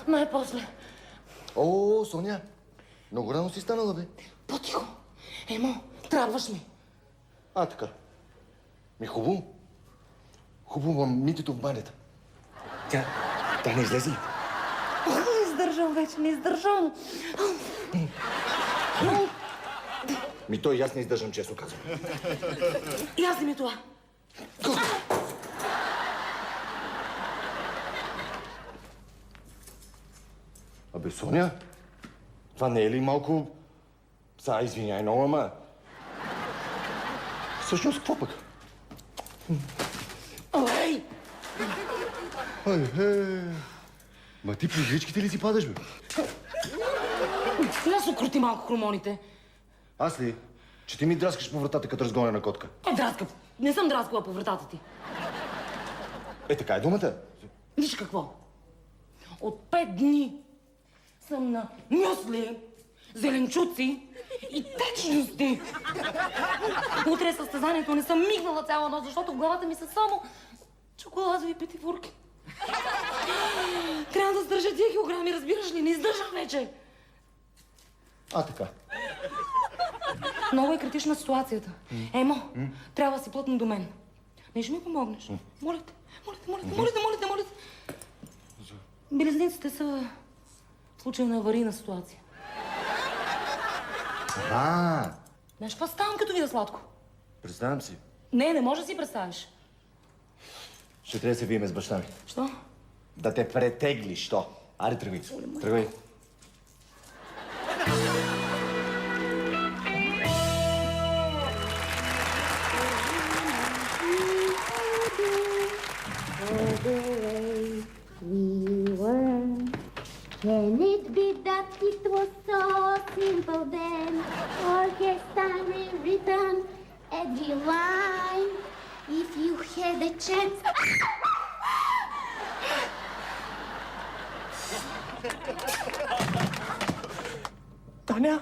Най-после. О, Соня, много рано си станала, бе. По-тихо. Емо, трябваш ми. Така. Хубаво. Хубаво, Митето в банята. Тя не излезе ли? Не издържам вече, не издържам. Той и аз не издържам, често казвам. И аз ми това. Абе, Соня, това не е ли малко... извиняй много, ама... Всъщност, какво пък? Ой! Ма ти при жичките ли си падаш, бе? Аз окрути малко хормоните. Аз ли? Че ти ми драскаш по вратата като разгонена котка. Драскав. Не съм драскала по вратата ти. Така е думата. Виж какво. От 5 дни съм на мюсли, зеленчуци и течности. Утре състезанието не съм мигнала цяла нощ, защото в главата ми са само чоколадови петифурки. Трябва да сдържа тия килограми, разбираш ли? Не издържам вече. Така. Много е критична ситуацията. Емо, трябва да си плътно до мен. Не ще ми помогнеш? Моля те, моля те. Белезниците са в случай на аварийна ситуация. Знаеш какво ставам, като видя Сладко? Представям си. Не може да си представиш. Ще трябва да се видим с баща ми. Що? Да те претегли, що? Аре, тръгвай. Тръгвай. Can it be that it was so simple then? Or has time rewritten every line? If you had a chance... Таня?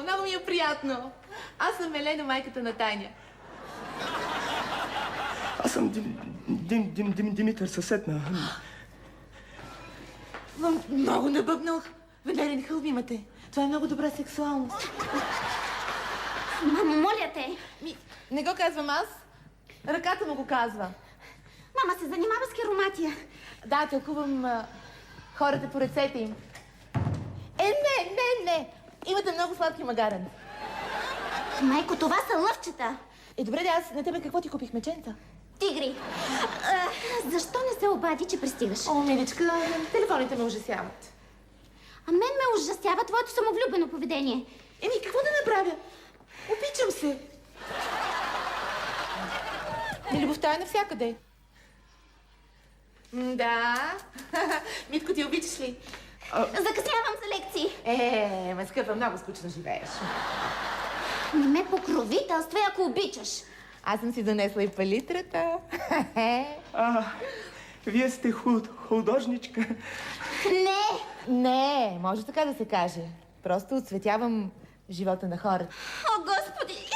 Много ми е приятно. Аз съм Елена, майката на Таня. Аз съм Димитър, съсед на... Много набъбнах. Венерин хълб имате. Това е много добра сексуалност. Мамо, моля те! Не го казвам аз. Ръката му го казва. Мама се занимава с хироматия. Да, тълкувам хората по ръцете им. Не! Имате много сладки магарен. Майко, това са лъвчета. Добре, аз на тебе какво ти купих, меченца? Тигри. Защо не се обади, че пристигаш? Миличка, телефоните ме ужасяват. А мен ме ужасява твоето самовлюбено поведение. Какво да направя? Обичам се. Любовта е навсякъде. Да. Митко, ти обичаш ли? Закъснявам за лекции. Ме скъпа, много скучно живееш. Не ме покровителствай, ако обичаш. Аз съм си донесла и палитрата. Вие сте художничка. Не, може така да се каже. Просто оцветявам живота на хората. О, Господи!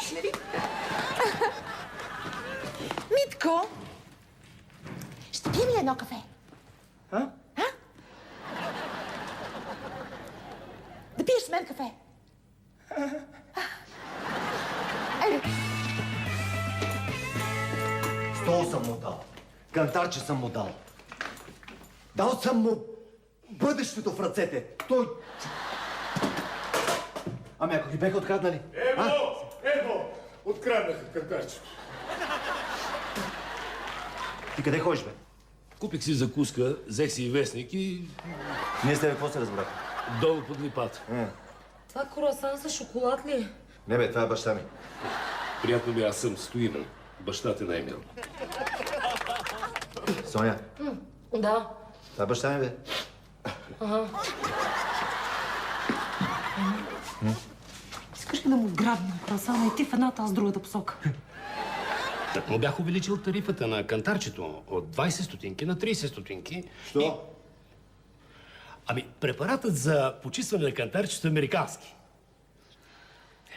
Митко, ще пием ли едно кафе? Да пиеш с мен кафе. Стол съм му дал. Кантарче съм му дал. Дал съм му бъдещето в ръцете. Той... Ако ги беха откраднали? Ево! Откраднаха кантарчето. Ти къде ходиш, бе? Купих си закуска, взех си и вестник и... Ние с тебе какво се разбрахме? Долу под липата. Това круасан с шоколад ли? Не, бе, това е баща ми. Приятно ми, аз съм Стоиман. Баща те най-мил. Соня, Да. това е баща ми, бе. Искаш ли да му грабна само и ти в едната, аз в другата посока? Так му бях увеличил тарифата на кантарчето от 20 стотинки на 30 стотинки. Що? Ами, препаратът за почистване на кантарчето е американски.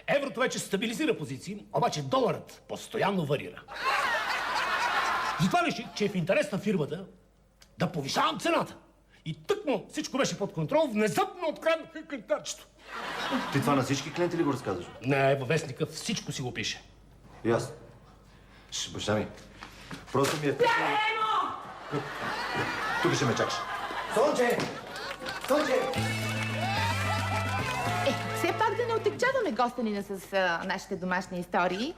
Еврото вече стабилизира позиции, обаче доларът постоянно варира. Затова реших, че е в интерес на фирмата да повишавам цената. И тъкмо всичко беше под контрол, внезапно откраднаха кантарчето. Ти това на всички клиенти ли го разказваш? Не, във вестника всичко си го пише. Ясно. Баща ми, просто ми е... Тук ще ме чакаш. Сонче! Сонче! Все пак да не отекчаваме гостенина с нашите домашни истории.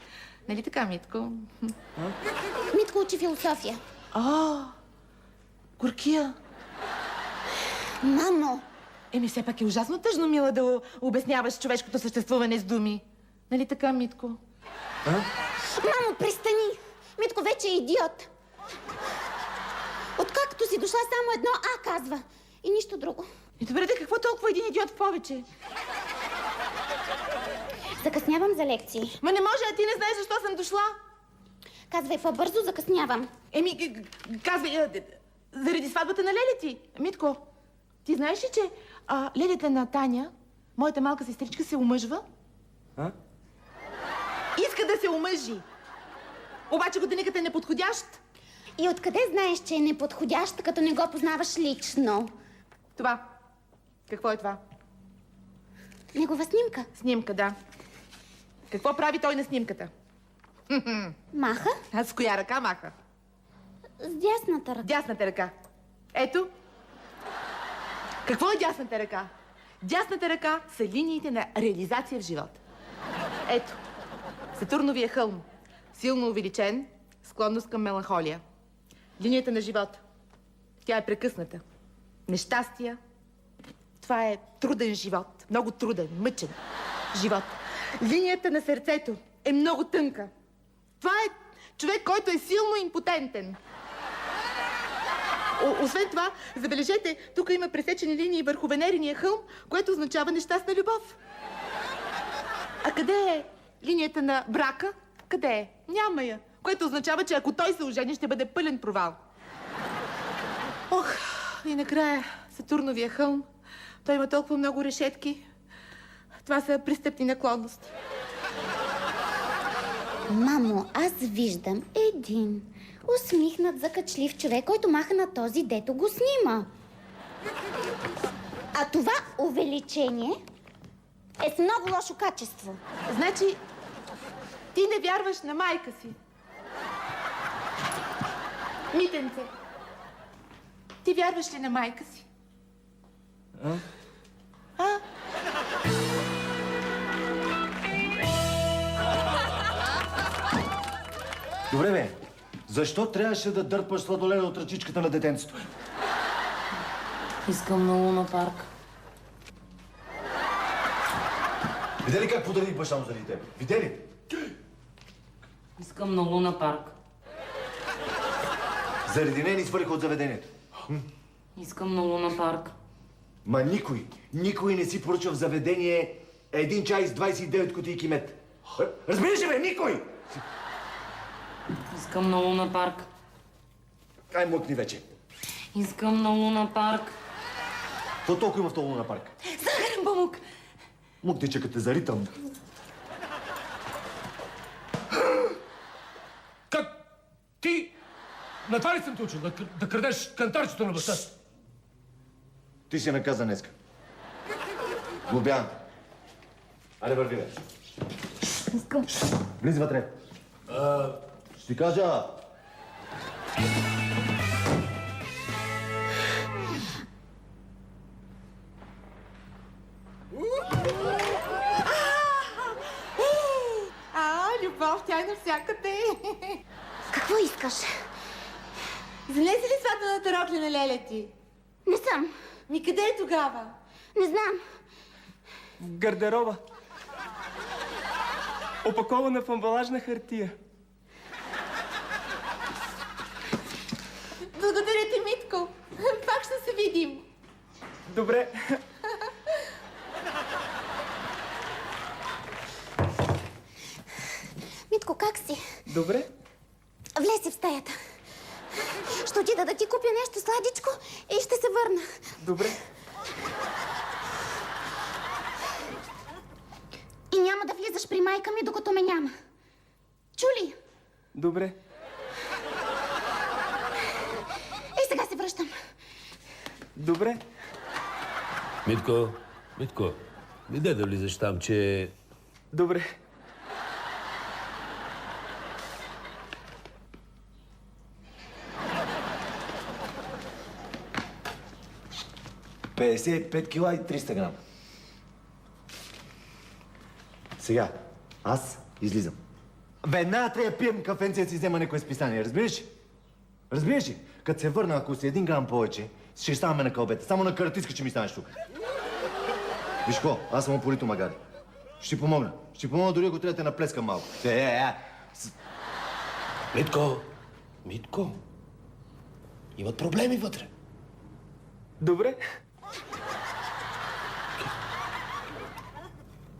Нали така, Митко? Митко учи философия. Горкия. Мамо, Все пак е ужасно тъжно, мила, да обясняваш човешкото съществуване с думи. Нали така, Митко? мамо, престани! Митко вече е идиот. Откакто си дошла, само едно А казва. И нищо друго. И добре, да какво толкова един идиот в повече? Закъснявам за лекции. Ма не може, а ти не знаеш защо съм дошла. Казвай по-бързо, закъснявам. Казвай, заради сватбата на Леля ти. Митко, ти знаеш ли, че Лелята на Таня, моята малка сестричка, се омъжва? Иска да се омъжи. Обаче годиникът е неподходящ. И откъде знаеш, че е неподходящ, като не го познаваш лично? Това. Какво е това? Негова снимка. Снимка, да. Какво прави той на снимката? Маха Аз с коя ръка маха? с дясната ръка. Дясната ръка. Ето. Какво е дясната ръка? Дясната ръка са линиите на реализация в живота. Ето. Сатурновия хълм. Силно увеличен, склонност към меланхолия. Линията на живота. Тя е прекъсната. Нещастия. Това е труден живот. Много труден, мъчен живот. Линията на сърцето е много тънка. Това е човек, който е силно импотентен. Освен това, забележете, тук има пресечени линии върху венериния хълм, което означава нещастна любов. А къде е линията на брака? Къде е? Няма я. Което означава, че ако той се ожени, ще бъде пълен провал. Ох, и накрая Сатурновия хълм. Той има толкова много решетки. Това са престъпни наклонности. Мамо, аз виждам един усмихнат, закачлив човек, който маха на този, дето го снима. А това увеличение е с много лошо качество. Значи, ти не вярваш на майка си. Митенце, ти вярваш ли на майка си? Добре, бе. Защо трябваше да дърпаш сладоледа от ръчичката на детенцето? Искам на Луна парк. Видя ли как подарих баща му заради теб? Видя ли? Искам на Луна парк. Заради нея ни свалиха от заведението. Искам на Луна парк. Ма никой не си поръчва в заведение един чай с 29 кутийки мед. Разбираш ли, бе? Никой! Искам на Луна парк. Ай, млъкни вече. Искам на Луна парк. То толкова има в този Луна парк. Захарен памук. Мукни, че като те заритам. Как? Ти на това ли съм те учил? Да крадеш кантарчето на баща си? Ти си наказан днеска. Глобян. Айде, върви, бе. Искам. Влизай вътре. Ще ти кажа. Любов, тя е навсякъде. Какво искаш? Занеси ли сватаната рокля на Леля ти? Не съм. Къде е тогава? Не знам. В гардероба. Опакована в амбалажна хартия. Благодаря ти, Митко. Пак ще се видим. Добре. Митко, как си? Добре. Влез си в стаята. Ще отида да ти купя нещо сладичко и ще се върна. Добре. И няма да влизаш при майка ми, докато ме няма. Чули? Добре. И сега се връщам. Добре. Митко, не дай да влизаш там, че... Добре. – 55 кила и 300 грама. Сега, аз излизам. Веднага трябва да пием кафенце да си взема някое списание, разбираш ли? Разбираш ли? Като се върна, ако си 1 грам повече, ще ставаме на кълбета. Само на каратиска, че ми станеш тук. Виж какво, аз съм упорито магари. Ще ти помогна. Ще ти помогна дори ако трябва да те наплескам малко. Митко, имат проблеми вътре. Добре.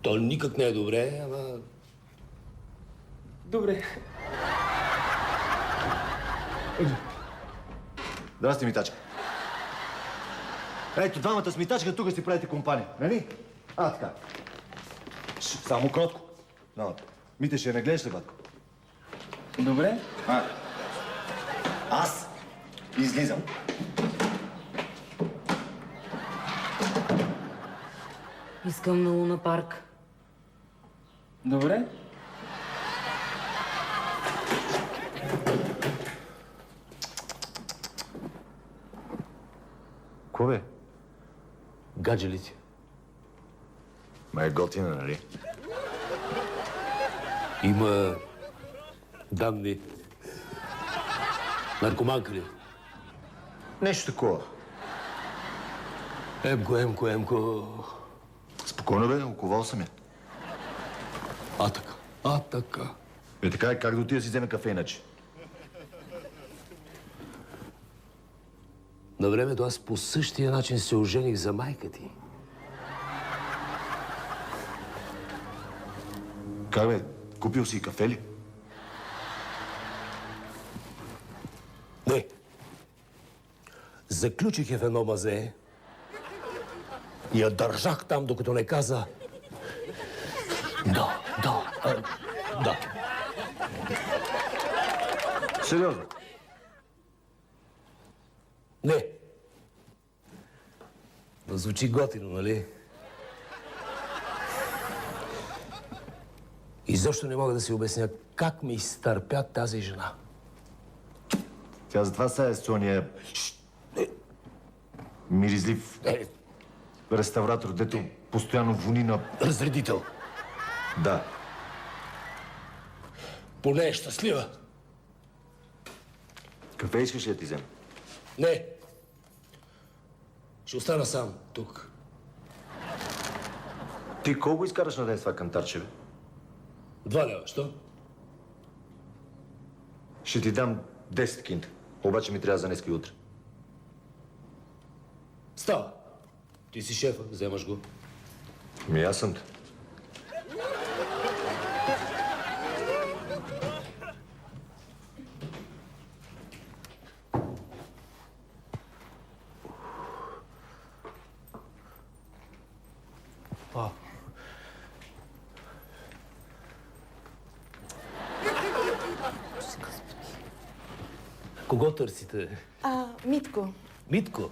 То никак не е добре, ама... Добре. Здрасти, Митачка. Ето, двамата с Митачка тук си правите компания, нали? Така. Само кротко. No. Мите, ще ме гледаш ли, батко? Добре. Аз излизам. Искам на Луна парк. Добре. Ко бе? Гаджелите. Ма е готина, нали? Има данни. Наркоманка ли? Нещо такова. Емко. Спокойно, бе, оковал съм я. Така. Е, така е, как да отида си вземе кафе иначе? На времето аз по същия начин се ожених за майка ти. Как бе, купил си кафе ли? Не. Заключих я в едно мазе и я държах там, докато не каза... Да. Сериозно? Не. Но звучи готино, нали? И защо не мога да си обясня как ми изтърпя тази жена. Тя затова сега е с ония... миризлив реставратор, дето постоянно вони на... Разредител. Да. Поне е щастлива. Кафе искаш ли да ти взема? Не. Ще остана сам тук. Ти колко изкараш на ден с това кантарче, бе? 2 лева, що? Ще ти дам 10 кинта. Обаче ми трябва за днес и утре. Става. Ти си шефа, вземаш го. Аз съм. Кого търсите? Митко. Митко?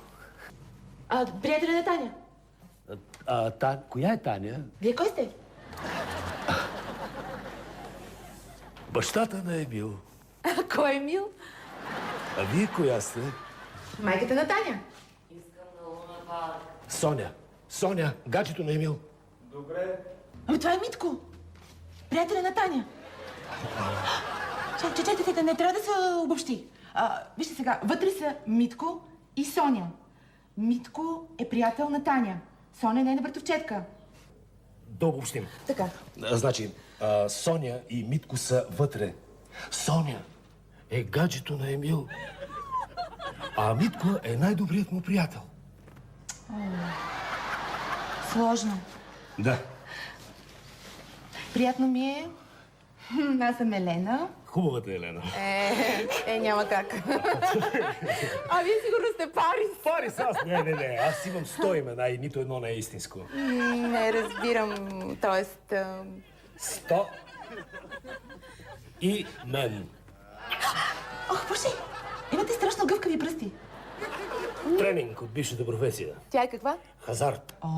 Приятеля на Таня. Коя е Таня? Вие кой сте? Бащата на Емил. Кой е Мил? А вие коя сте? Майката на Таня. Искам на Луна парк. Соня, гаджето на Емил. Добре. Ами това е Митко. Приятеля на Таня. Чакайте, не трябва да се обобщи. Вижте сега, вътре са Митко и Соня. Митко е приятел на Таня. Соня е нейна братовчетка. Да обобщим. Така. Значи, Соня и Митко са вътре. Соня е гаджето на Емил. А Митко е най-добрият му приятел. Сложно. Да. Приятно ми е. Аз съм Елена. Хубавата Елена. Няма как. А вие сигурно сте Парис. Парис, аз не. Аз имам 100 имена и нито едно не е истинско. Не разбирам, т.е. 100 и мен. Ох, Боже! Имате страшно гъвкави пръсти. Тренинг от бившата професия. Тя е каква? Хазарт. О,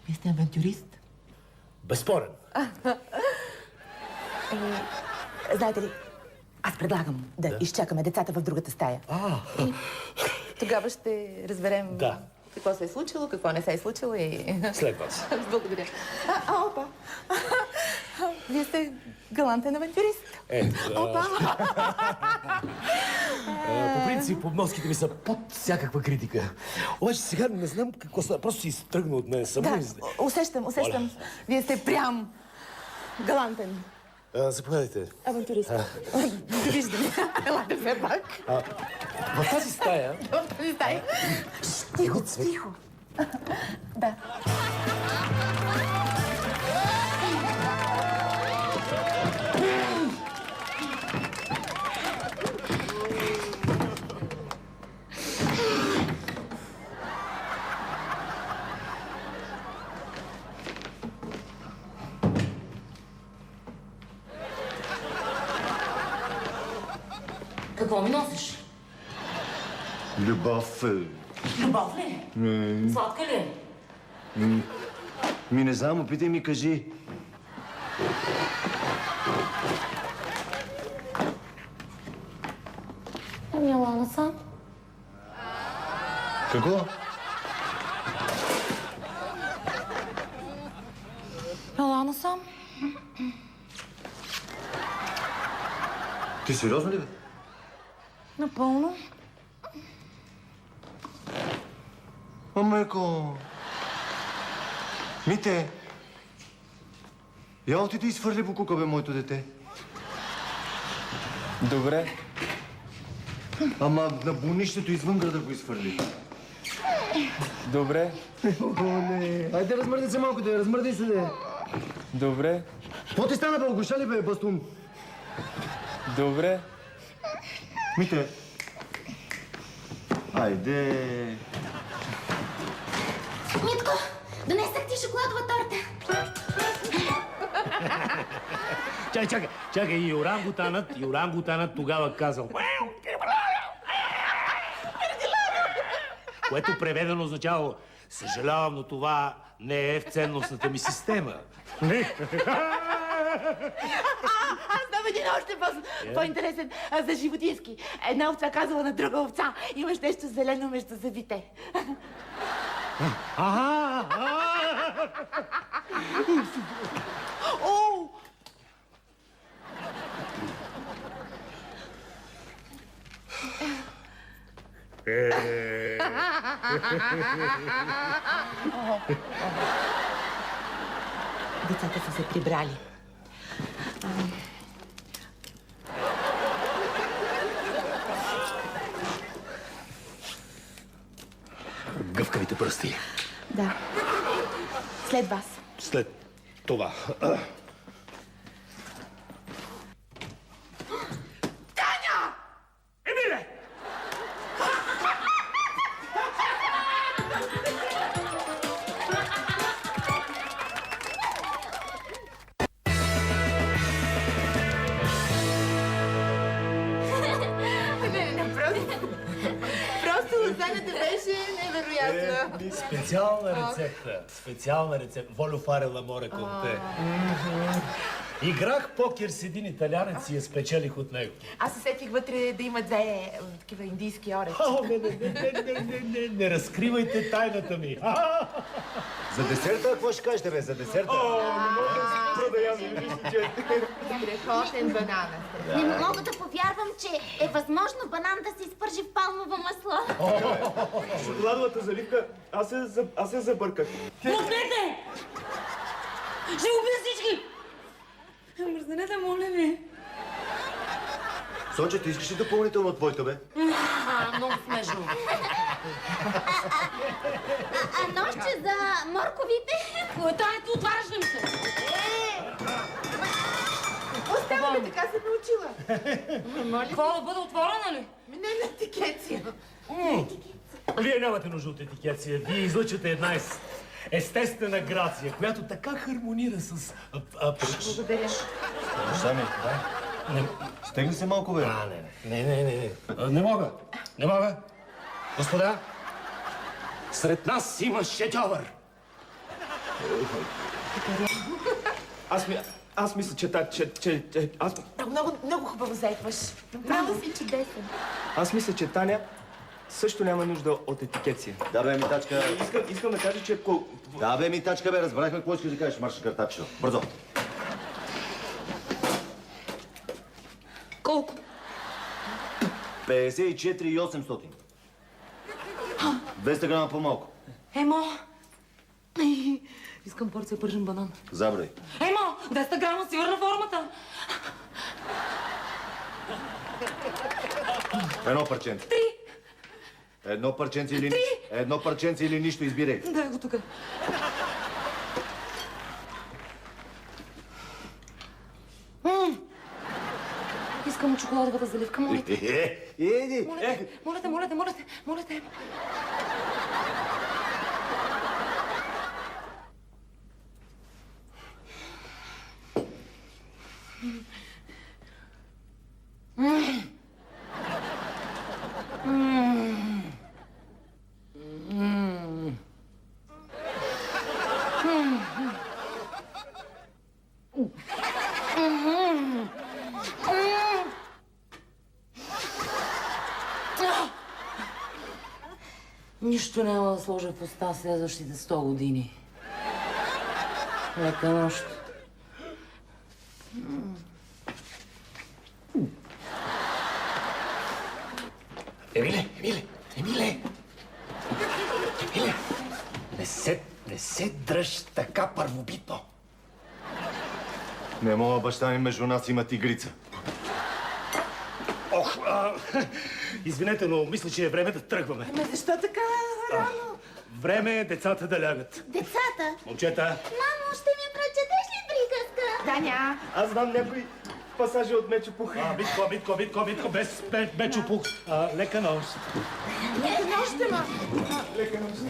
вие сте авантюрист. Безспорен. Знаете ли, аз предлагам да изчакаме децата в другата стая. И тогава ще разберем Да. какво се е случило, какво не се е случило и... След вас. Благодаря. Опа! Вие сте галантен авантюрист. Опа! По принцип, обноските ми са под всякаква критика. Обаче сега не знам какво става. Просто си изтръгна от мен само. Да, усещам. Вие сте прям галантен Заповядайте. авантюрист. Довиждане. Елате все пак. В тази стая... В тази стая. Тихо. Да. Какво ми носиш? Любов. Любов ли? Сладка ли? Не знам, опитай ми, кажи. Ела насам. Какво? Ела насам. Ти сериозно ли бе? Напълно. Майко! Мите! Я отиди и свърли букука, бе, моето дете. Добре. Ама на бунището извън града го изхвърли. Добре. Оле! Айде, размърдай се малко, да размърдай се, да. Добре. Какво ти стана, бе, оглуша ли, бе, бастун? Добре. Мите! Айде! Митко, донесах ти шоколадова торта. Чакай, и орангутанът тогава казал. Което преведено означава: съжалявам, но това не е в ценностната ми система. Аз знам един още по-интересен за животински. Една овца казала на друга овца: имаш нещо зелено между зъбите. О! Децата са се прибрали. Гъвкавите пръсти. Да. След вас. След това. Таня! Емиле! Просто лазанята беше невероятна. Специална рецепта. Волю фаре ламоре конте. Играх покер с един италянец и я спечелих от него. Аз се сетих вътре да има две такива индийски орехи. Не разкривайте тайната ми. За десерта, какво ще кажете, бе, за десерта? Не мога да си продавам, вижте, Страхотен банан. Не мога да повярвам, че е възможно банан да се изпържи в палмово масло. шоколадовата заливка, аз се забърках. Махнете! Ще убия всички! Мързнете, моля ви. Сонче, ти искаш ли допълнително от твоето, бе? много смешно. А нощче за морковите? Ето, отваряш ли ми се? Оставаме, така се научила. Какво да бъде отворена ли? Не на етикеция. Вие нямате нужда от етикеция. Вие излъчвате една естествена грация, която така хармонира с... Благодаря. Сами, Не, стегни се малко, бе. не. Не мога. Не мога. Господа, сред нас има шедьовър. Аз мисля, че Много хубаво заедваш. Много си чудесен. аз мисля, че Таня също няма нужда от етикеция. Да, бе, Митачка. Искам да кажа, че Да, бе, Митачка, бе, разбрахме какво искаш да кажеш. Марш картачето. Бързо. Колко? 54,800. 200 грама по-малко. Емо! Искам порция пържен банан. Забрай. Емо! 200 грама си върна формата! Едно парченце. 3! Едно парченце или... Едно парченце или нищо, избирай. Дай го тук. Искам чоколадовата заливка, моля те. Иди! Моля те. Нищо няма да сложа в уста следващите 100 години. Лека нощ. Емиле! Не се дръж така първобитно. Не мога, баща ми, между нас има тигрица. Ох, извинете, но мисля, че е време да тръгваме. Ама защо така рано? Време е децата да лягат. Децата! Момчета, Мамо, ще ми прочетеш ли приказка? Таня! аз знам някои пасажи от Мечо Пух. Битко, без Бечопух. Лека нощ. Лека нощ.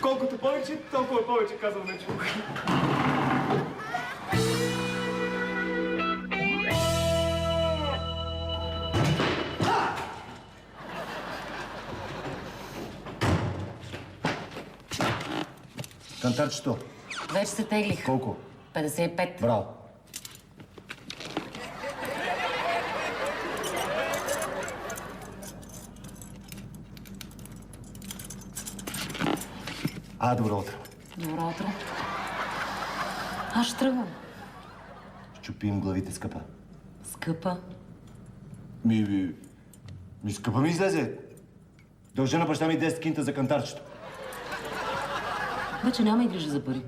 Колкото повече, толкова повече, казвам Мечо Пух. Кантарчето. Вече се теглих. Колко? 55. Браво. Добро утро. Добро утро. Аз ще тръгвам. Щупим главите, скъпа. Скъпа. Ми скъпа ми излезе. Дължа на баща ми 10 кинта за кантарчето. Вече няма и грижа за пари.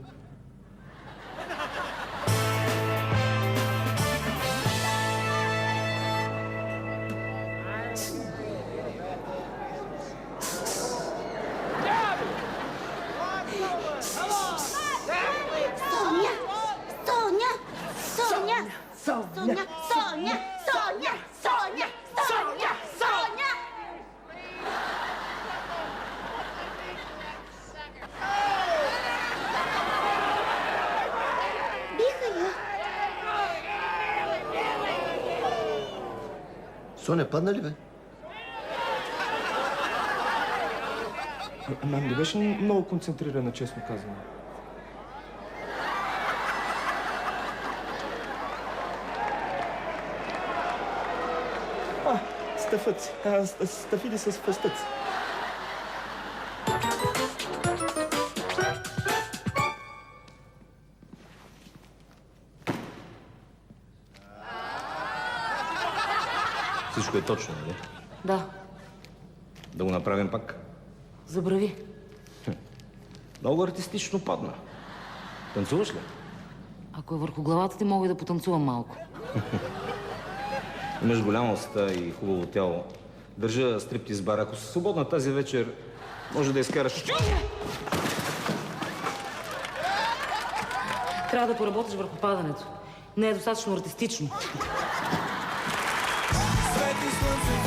Соня! Биха я. Соня, падна ли, бе? Мам, не беше много концентрирана, честно казано. Стъфът. Стъфили с фъстъц. Всичко е точно, нали? Да, Да го направим пак. забрави. Много артистично падна. Танцуваш ли? Ако е върху главата ти, мога и да потанцувам малко. Имаш голяма уста и хубаво тяло. Държа стриптиз бар. Ако си свободна тази вечер, може да изкараш... Трябва да поработиш върху падането. Не е достатъчно артистично. Свети слънце